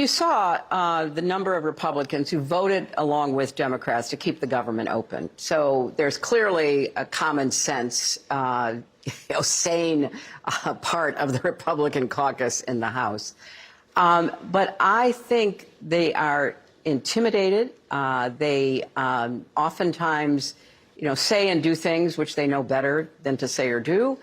You saw the number of Republicans who voted along with Democrats to keep the government open. So there's clearly a common sense, sane part of the Republican caucus in the House. But I think they are intimidated. They oftentimes, say and do things which they know better than to say or do.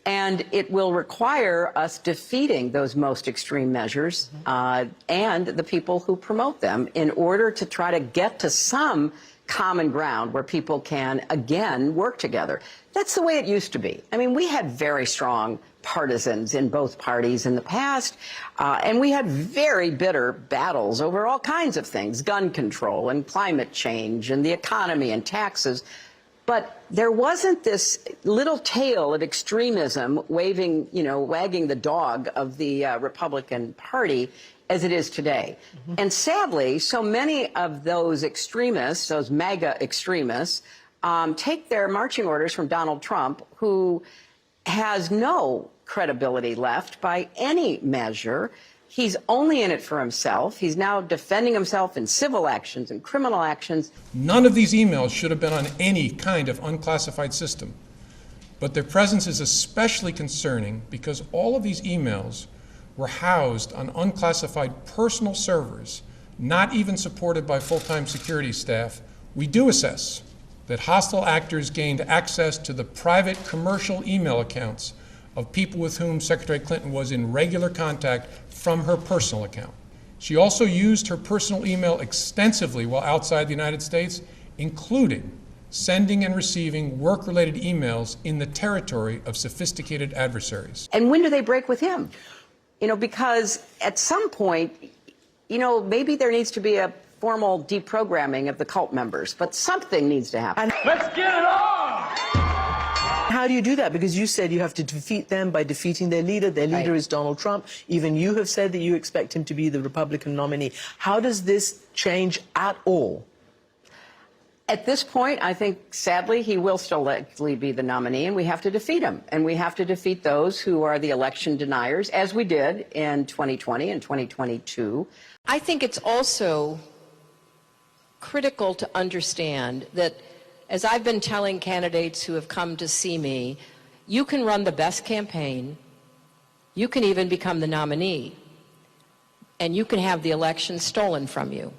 And it will require us defeating those most extreme measures and the people who promote them in order to try to get to some common ground where people can, again, work together. That's the way it used to be. I mean, we had very strong partisans in both parties in the past, and we had very bitter battles over all kinds of things, gun control and climate change and the economy and taxes. But there wasn't this little tail of extremism wagging the dog of the Republican Party as it is today. And sadly, so many of those extremists, those MAGA extremists, take their marching orders from Donald Trump, who has no credibility left by any measure. He's only in it for himself. He's now defending himself in civil actions and criminal actions. None of these emails should have been on any kind of unclassified system. But their presence is especially concerning because all of these emails were housed on unclassified personal servers, not even supported by full-time security staff. We do assess that hostile actors gained access to the private commercial email accounts of people with whom Secretary Clinton was in regular contact from her personal account. She also used her personal email extensively while outside the United States, including sending and receiving work-related emails in the territory of sophisticated adversaries. And when do they break with him? Because at some point, maybe there needs to be a formal deprogramming of the cult members, but something needs to happen. Let's get it on! How do you do that? Because you said you have to defeat them by defeating their leader. Their leader is Donald Trump. Even you have said that you expect him to be the Republican nominee. How does this change at all? At this point, I think, sadly, he will still likely be the nominee, and we have to defeat him. And we have to defeat those who are the election deniers, as we did in 2020 and 2022. I think it's also critical to understand that, as I've been telling candidates who have come to see me, you can run the best campaign, you can even become the nominee, and you can have the election stolen from you.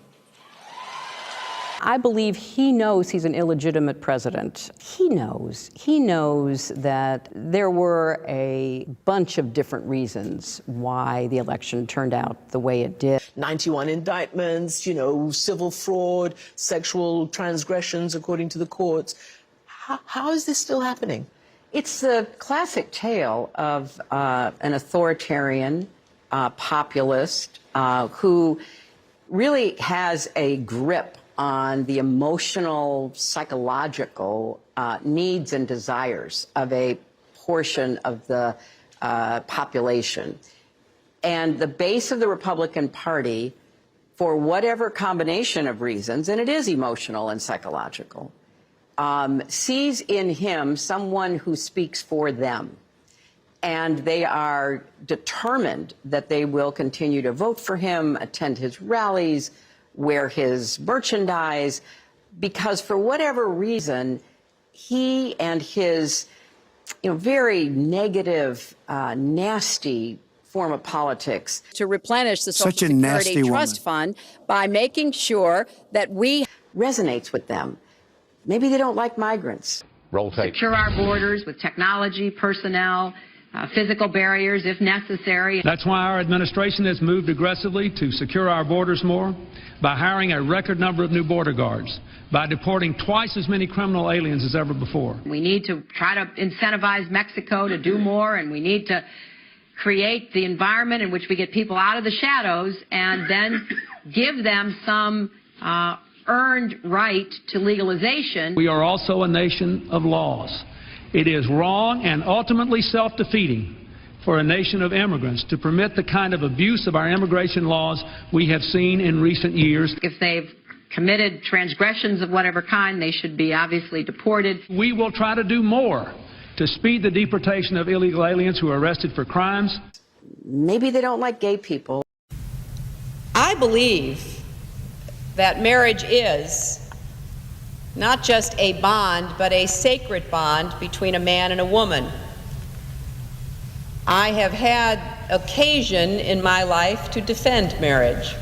I believe he knows he's an illegitimate president. He knows that there were a bunch of different reasons why the election turned out the way it did. 91 indictments, civil fraud, sexual transgressions according to the courts. How is this still happening? It's the classic tale of an authoritarian populist who really has a grip on the emotional, psychological needs and desires of a portion of the population. And the base of the Republican Party, for whatever combination of reasons, and it is emotional and psychological, sees in him someone who speaks for them. And they are determined that they will continue to vote for him, attend his rallies, wear his merchandise, because for whatever reason, he and his very negative, nasty form of politics. To replenish the Social Security Trust Fund by making sure that we resonates with them. Maybe they don't like migrants. Roll tape. Secure our borders with technology, personnel, physical barriers if necessary. That's why our administration has moved aggressively to secure our borders more, by hiring a record number of new border guards, by deporting twice as many criminal aliens as ever before. We need to try to incentivize Mexico to do more, and we need to create the environment in which we get people out of the shadows and then give them some earned right to legalization. We are also a nation of laws. It is wrong and ultimately self-defeating for a nation of immigrants to permit the kind of abuse of our immigration laws we have seen in recent years. If they've committed transgressions of whatever kind, they should be obviously deported. We will try to do more to speed the deportation of illegal aliens who are arrested for crimes. Maybe they don't like gay people. I believe that marriage is not just a bond, but a sacred bond between a man and a woman. I have had occasion in my life to defend marriage,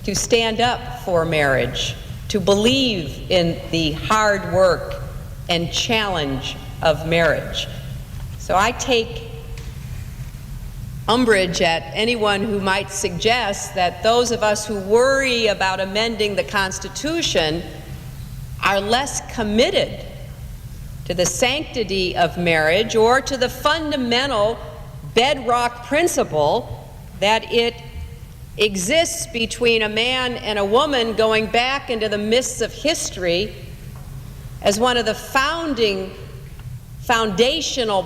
to stand up for marriage, to believe in the hard work and challenge of marriage. So I take umbrage at anyone who might suggest that those of us who worry about amending the Constitution are less committed to the sanctity of marriage or to the fundamental bedrock principle that it exists between a man and a woman going back into the mists of history as one of the foundational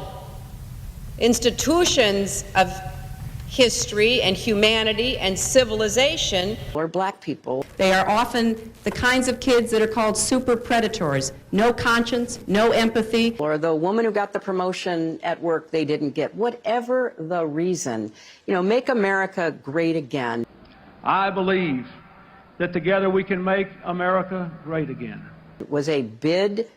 institutions of history and humanity and civilization. Or black people. They are often the kinds of kids that are called super predators. No conscience, no empathy. Or the woman who got the promotion at work they didn't get. Whatever the reason, make America great again. I believe that together we can make America great again. It was a bid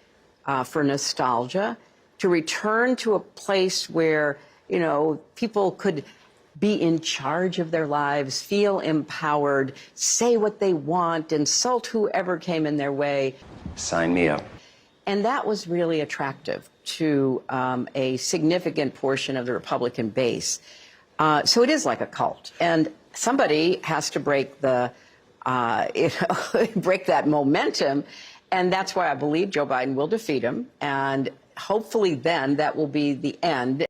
for nostalgia, to return to a place where, people could be in charge of their lives, feel empowered, say what they want, insult whoever came in their way. Sign me up. And that was really attractive to a significant portion of the Republican base. So it is like a cult. And somebody has to break break that momentum. And that's why I believe Joe Biden will defeat him. And hopefully then that will be the end.